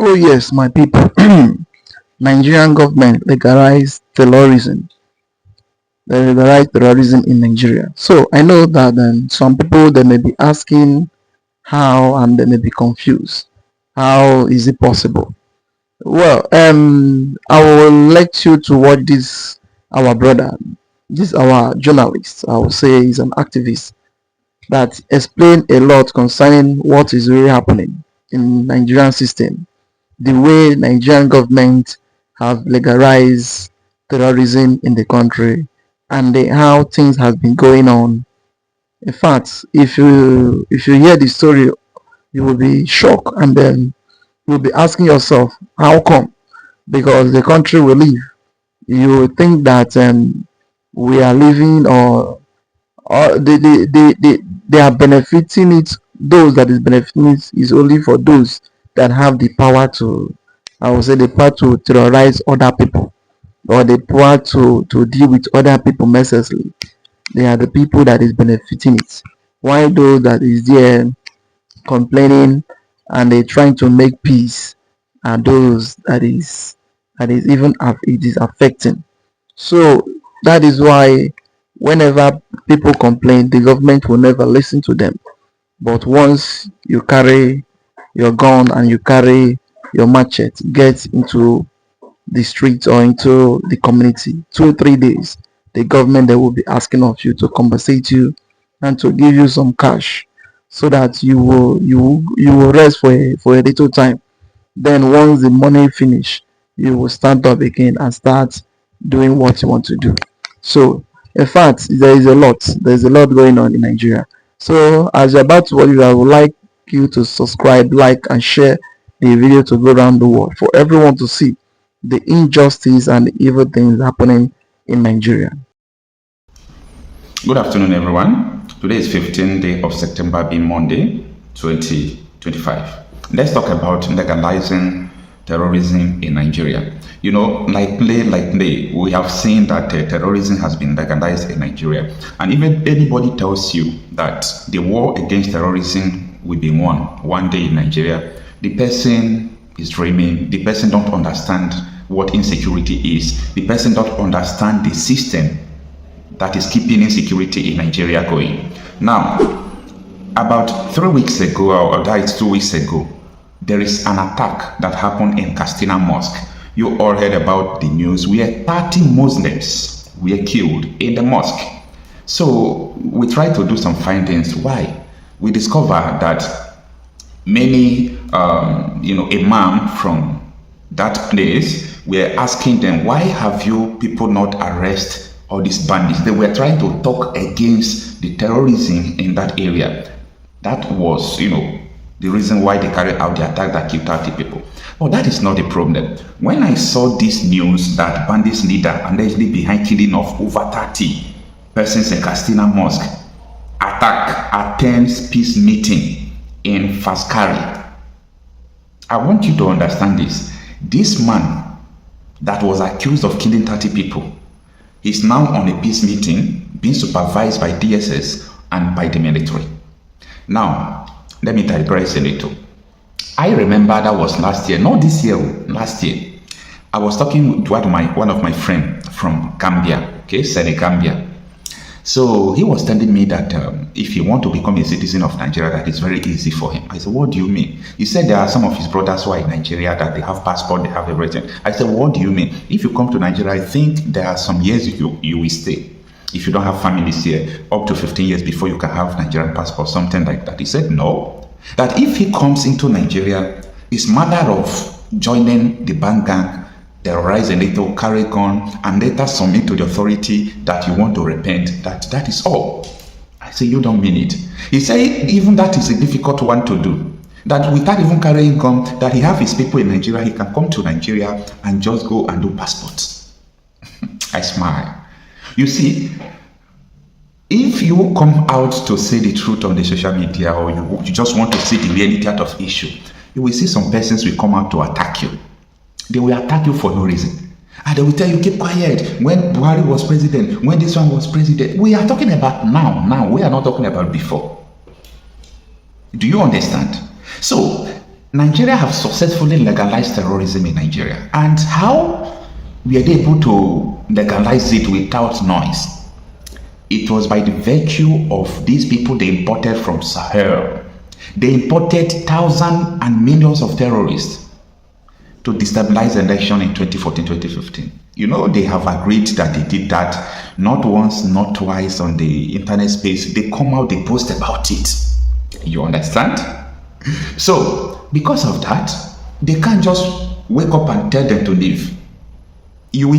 Oh yes, my people. Nigerian government legalized terrorism. They legalized terrorism in Nigeria. So I know that some people they may be asking how, and they may be confused. How is it possible? Well, I will let you to watch this. Our brother, this our journalist. I will say is an activist that explain a lot concerning what is really happening in Nigerian system, the way Nigerian government have legalized terrorism in the country, and how things have been going on. In fact, if you hear the story, you will be shocked, and then you'll be asking yourself, how come? Because the country we live, you would think that we are living, or they are benefiting it. Those that is benefiting it is only for those that have the power to, I would say, the power to terrorize other people, or the power to deal with other people mercilessly. They are the people that is benefiting it. Why those that is there complaining and they trying to make peace are those that is even it is affecting. So that is why whenever people complain, the government will never listen to them. But once you carry your gun and you carry your machete, get into the streets or into the community, 2 3 days, the government they will be asking of you to compensate you and to give you some cash so that you will rest for a little time. Then once the money finish, you will stand up again and start doing what you want to do. So in fact, there's a lot going on in Nigeria. So as you're about to watch it, I would like you to subscribe, like, and share the video to go around the world for everyone to see the injustice and the evil things happening in Nigeria. Good afternoon, everyone. Today is 15th day of September, being Monday, 2025. Let's talk about legalizing terrorism in Nigeria. You know, like play, we have seen that terrorism has been legalized in Nigeria. And even anybody tells you that the war against terrorism will be won one day in Nigeria, the person is dreaming. The person don't understand what insecurity is. The person don't understand the system that is keeping insecurity in Nigeria going. Now, about 3 weeks ago, or that is 2 weeks ago, there is an attack that happened in Castina Mosque. You all heard about the news where 30 Muslims were killed in the mosque. So we tried to do some findings. Why? We discovered that many, imam from that place were asking them, why have you people not arrested all these bandits? They were trying to talk against the terrorism in that area. That was, the reason why they carried out the attack that killed 30 people. But that is not the problem. When I saw this news that bandits leader allegedly behind killing of over 30 persons in Castina Mosque attack attends peace meeting in Faskari, I want you to understand this. This man that was accused of killing 30 people is now on a peace meeting being supervised by DSS and by the military. Now, let me digress a little. I remember that was last year, not this year, last year. I was talking to one of my friends from Gambia, Senegambia. So he was telling me that if he want to become a citizen of Nigeria, that is very easy for him. I said, what do you mean? He said there are some of his brothers who are in Nigeria that they have passport, they have everything. I said, what do you mean? If you come to Nigeria, I think there are some years you will stay. If you don't have families here, up to 15 years before you can have Nigerian passport, something like that. He said, no. That if he comes into Nigeria, it's matter of joining the band gang, terrorize a little, carry gun, and later submit to the authority that you want to repent. That is all. I say, you don't mean it. He said, even that is a difficult one to do. That without even carrying gun, that he have his people in Nigeria, he can come to Nigeria and just go and do passports. I smile. You see, if you come out to say the truth on the social media, or you just want to see the reality out of issue, you will see some persons will come out to attack you. They will attack you for no reason. And they will tell you, keep quiet. When Buhari was president, when this one was president, we are talking about now. Now, we are not talking about before. Do you understand? So, Nigeria have successfully legalized terrorism in Nigeria. And how were they able to legalize it without noise? It was by the virtue of these people they imported from Sahel. They imported thousands and millions of terrorists to destabilize the election in 2014-2015. You know, they have agreed that they did that not once, not twice on the internet space. They come out, they post about it. You understand? So, because of that, they can't just wake up and tell them to leave. You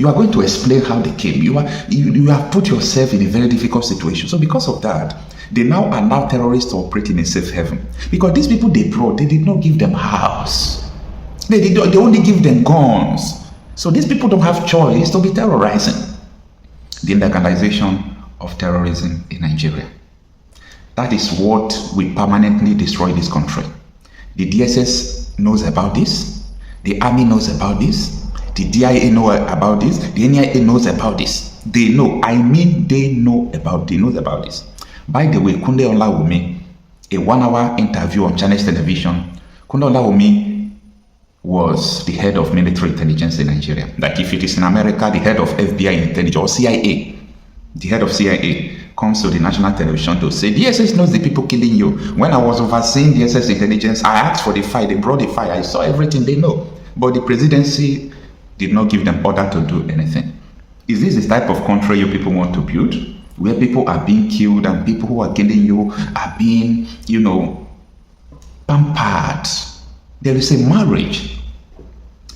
are going to explain how they came. You have put yourself in a very difficult situation. So because of that, they now allow terrorists to operate in a safe haven. Because these people they brought, they did not give them house. They only give them guns. So these people don't have choice to be terrorizing. The legalization of terrorism in Nigeria. That is what will permanently destroy this country. The DSS knows about this. The army knows about this. The DIA know about this. The NIA knows about this. They know. I mean, they know about. They knows about this. By the way, Kunle Olawumi, a 1-hour interview on Channels Television. Kunle Olawumi was the head of military intelligence in Nigeria. Like if it is in America, the head of FBI intelligence or CIA, the head of CIA comes to the national television to say, DSS knows the people killing you. When I was overseeing DSS intelligence, I asked for the file. They brought the file. I saw everything they know. But the presidency did not give them order to do anything. Is this the type of country you people want to build? Where people are being killed and people who are killing you are being, pampered. There is a marriage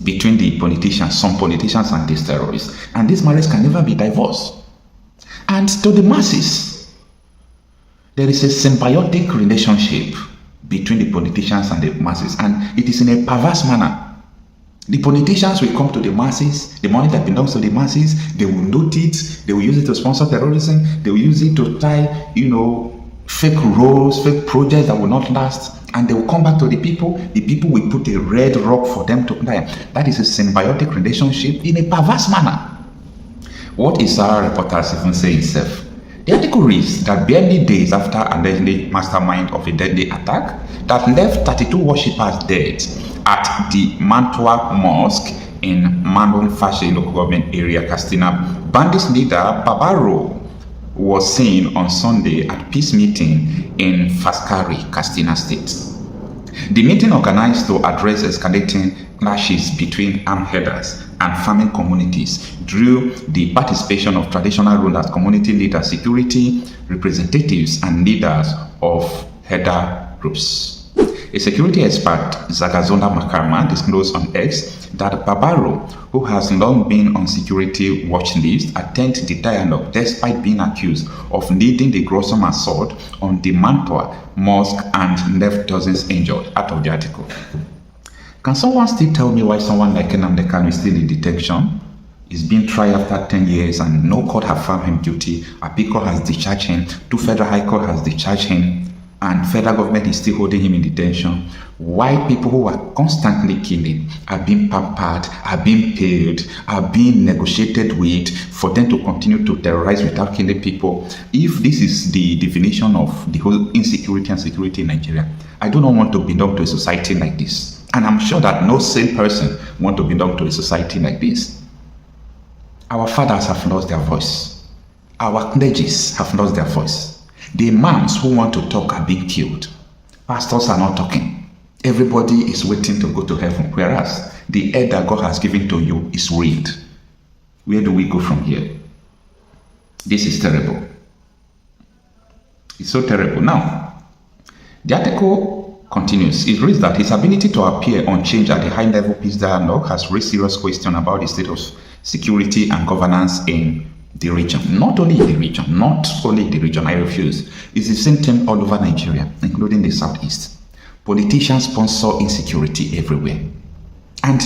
between the politicians, some politicians and these terrorists. And this marriage can never be divorced. And to the masses, there is a symbiotic relationship between the politicians and the masses. And it is in a perverse manner. The politicians will come to the masses, the money that belongs to the masses, they will loot it, they will use it to sponsor terrorism, they will use it to tie, fake roles, fake projects that will not last, and they will come back to the people will put a red rock for them to die. That is a symbiotic relationship in a perverse manner. What is our reporters even saying itself? The article reads that barely days after allegedly mastermind of a deadly attack that left 32 worshippers dead at the Mantua Mosque in Mandon Fashe local government area, Castina, bandits leader Babaro was seen on Sunday at peace meeting in Faskari, Castina State. The meeting, organized to address escalating clashes between armed herders and farming communities, drew the participation of traditional rulers, community leaders, security representatives, and leaders of herder groups. A security expert, Zagazonda Makarma, disclosed on X that Babaro, who has long been on security watch list, attended the dialogue despite being accused of leading the gruesome assault on the Mantua Mosque and left dozens injured. Out of the article. Can someone still tell me why someone like Nnamdi Kanu is still in detention? He's been tried after 10 years and no court has found him guilty. Appeal has discharged him. 2 federal high court has discharged him. And federal government is still holding him in detention. Why people who are constantly killing are being pampered, are being paid, are being negotiated with for them to continue to terrorize without killing people? If this is the definition of the whole insecurity and security in Nigeria, I do not want to belong to a society like this. And I'm sure that no sane person wants to belong to a society like this. Our fathers have lost their voice. Our clergies have lost their voice. The imams who want to talk are being killed. Pastors are not talking. Everybody is waiting to go to heaven, whereas the air that God has given to you is real. Where do we go from here? This is terrible. It's so terrible. Now, the article continues. It reads that his ability to appear unchanged at the high-level peace dialogue has raised serious questions about the state of security and governance in the region. Not only in the region, I refuse. It's the same thing all over Nigeria, including the southeast. Politicians sponsor insecurity everywhere. And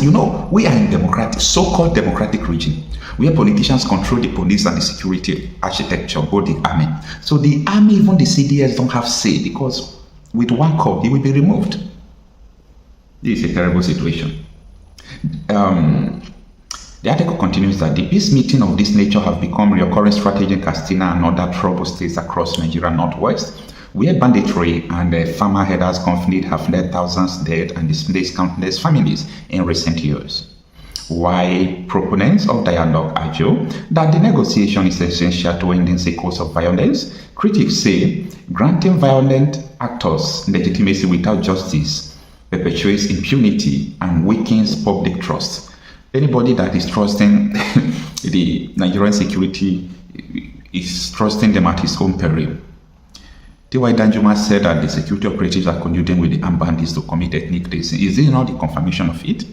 we are in so-called democratic region, where politicians control the police and the security architecture, both the army. So the army, even the CDS, don't have say, because with one call, he will be removed. This is a terrible situation. The article continues that the peace meeting of this nature have become a recurring strategy in Castina and other troubled states across Nigeria Northwest, where banditry and farmer herders conflict have led thousands dead and displaced countless families in recent years. While proponents of dialogue argue that the negotiation is essential to ending cycles of violence, critics say granting violent actors legitimacy without justice perpetuates impunity and weakens public trust. Anybody that is trusting the Nigerian security is trusting them at his own peril. T.Y. Danjuma said that the security operatives are colluding with the armed bandits to commit ethnic cleansing. Is this not the confirmation of it?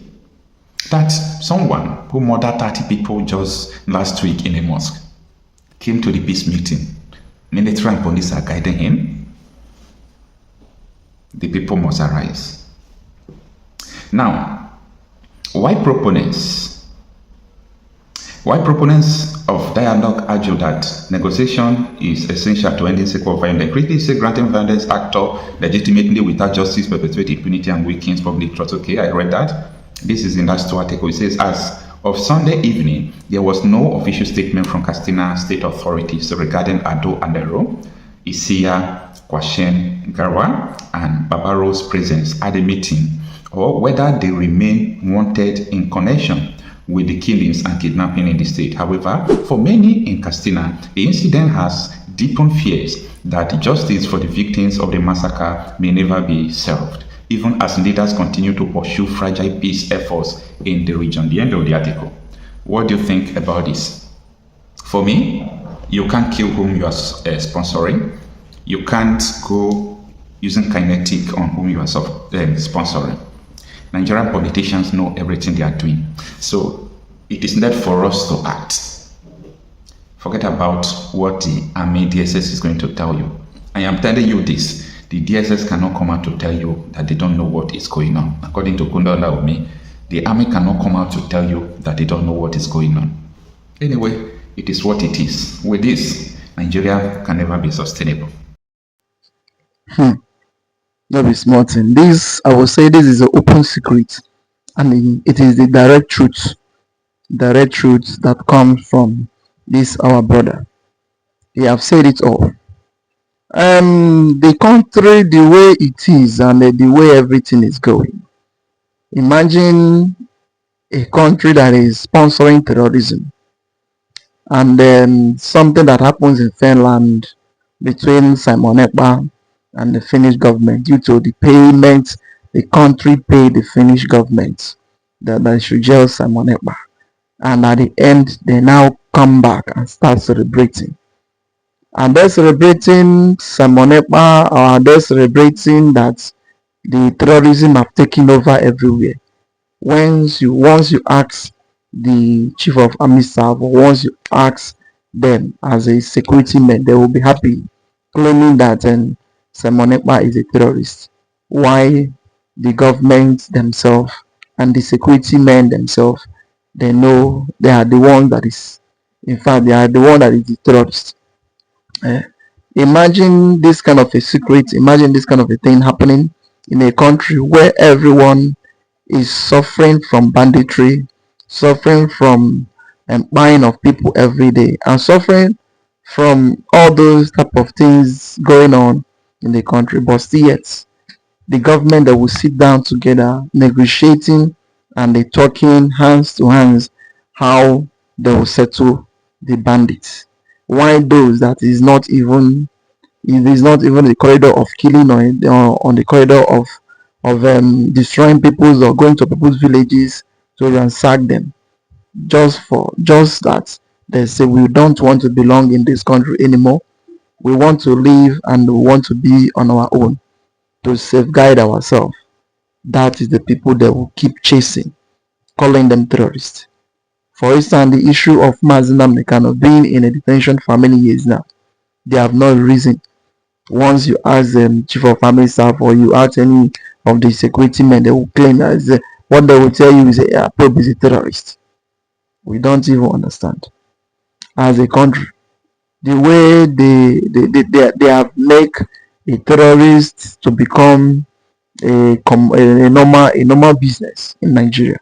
That someone who murdered 30 people just last week in a mosque came to the peace meeting. Military and police are guiding him. The people must arise. Now, why proponents of dialogue argue that negotiation is essential to ending cycle of violence? Critics say granting violence actor legitimately without justice perpetuates impunity and weakens public trust. Okay, I read that. This is in that two article. It says, as of Sunday evening, there was no official statement from Katsina state authorities regarding Ado Andero, Isiya, Kwashen, Garwa, and Babaro's presence at the meeting, or whether they remain wanted in connection with the killings and kidnapping in the state. However, for many in Katsina, the incident has deepened fears that justice for the victims of the massacre may never be served, even as leaders continue to pursue fragile peace efforts in the region. The end of the article. What do you think about this? For me, you can't kill whom you are sponsoring. You can't go using kinetic on whom you are sponsoring. Nigerian politicians know everything they are doing. So it is not for us to act. Forget about what the Army DSS is going to tell you. I am telling you this. The DSS cannot come out to tell you that they don't know what is going on. According to Kundola Umi, the army cannot come out to tell you that they don't know what is going on. Anyway, it is what it is. With this, Nigeria can never be sustainable. That is smart. And this, I will say, this is an open secret, and it is the direct truth that comes from this our brother. He have said it all. The country, the way it is, and the way everything is going. Imagine a country that is sponsoring terrorism, and then something that happens in Finland between Simon Ekpa and the Finnish government due to the payment the country paid the Finnish government that they should jail Simon Ekpa, and at the end they now come back and start celebrating. And they're celebrating Simon Ekpa, or they're celebrating that the terrorism have taken over everywhere. Once you ask the chief of army staff, or once you ask them as a security man, they will be happy, claiming that Simon Ekpa is a terrorist. Why the government themselves and the security men themselves, they know they are the one that is, in fact, they are the one that is the terrorist. Imagine this kind of a secret, imagine this kind of a thing happening in a country where everyone is suffering from banditry, suffering from buying of people every day, and suffering from all those type of things going on in the country. But still yet, the government that will sit down together, negotiating, and they talking hands to hands how they will settle the bandits. Why those that is not even, it is not even the corridor of killing, or on the corridor of destroying people's or going to people's villages to ransack them, just that they say we don't want to belong in this country anymore. We want to live and we want to be on our own to safeguard ourselves. That is the people that will keep chasing, calling them terrorists. For instance, the issue of Mazinam Nekano being in a detention for many years now, they have no reason. Once you ask them, chief of army staff, or you ask any of the security men, they will claim that what they will tell you is Probe is a terrorist. We don't even understand. As a country, the way they have make a terrorist to become a normal business in Nigeria.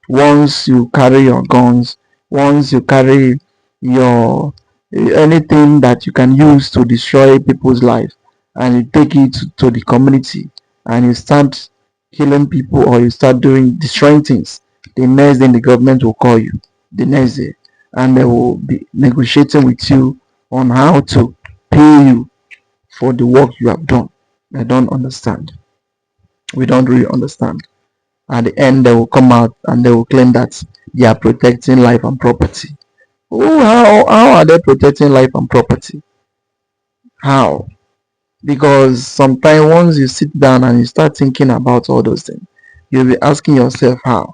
Once you carry your guns, once you carry your anything that you can use to destroy people's life, and you take it to the community and you start killing people or you start destroying things, the next day the government will call you the next day and they will be negotiating with you on how to pay you for the work you have done. I don't understand. We don't really understand. At the end, they will come out and they will claim that they are protecting life and property. Oh, how are they protecting life and property? How? Because sometimes once you sit down and you start thinking about all those things, you'll be asking yourself how.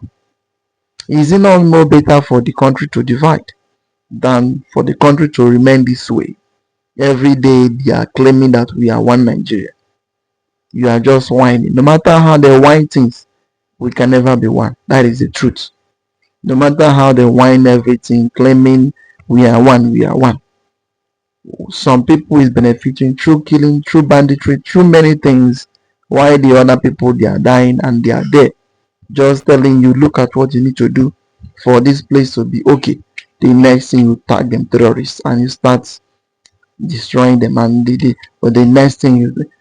Is it not more better for the country to divide than for the country to remain this way? Every day they are claiming that we are one Nigeria. You are just whining. No matter how they whine things, we can never be one. That is the truth. No matter how they whine everything, claiming we are one, we are one. Some people is benefiting through killing, through banditry, through many things, while the other people they are dying and they are there. Just telling you, look at what you need to do for this place to be okay. The next thing you tag them terrorists and you start destroying them, and but the next thing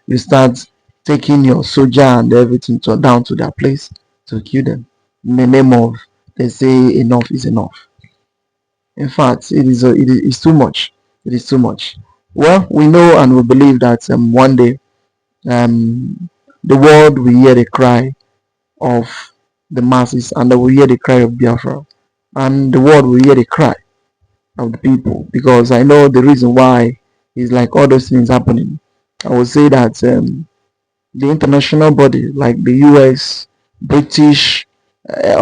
you start taking your soldier and everything down to their place to kill them in the name of they say enough is enough. In fact, it is too much. It is too much. Well, we know and we believe that one day the world will hear the cry of the masses and they will hear the cry of Biafra, and the world will hear the cry of the people, because I know the reason why is like all those things happening. I would say that the international body like the US, British,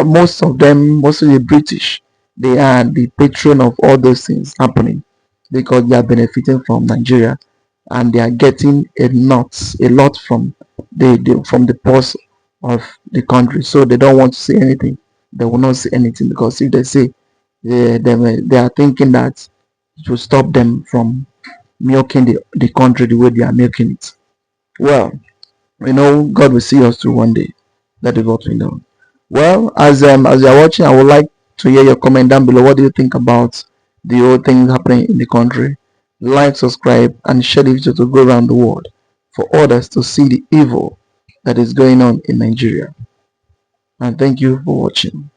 most of them, mostly the British, they are the patron of all those things happening because they are benefiting from Nigeria and they are getting a lot from the purse of the country. So they don't want to say anything. They will not say anything because if they say they are thinking that it will stop them from milking the country the way they are milking it. Well, we know God will see us through one day. That is what we know. Well, as you're watching, I would like to hear your comment down below. What do you think about the whole thing happening in the country? Like, subscribe, and share the video to go around the world for others to see the evil that is going on in Nigeria. And thank you for watching.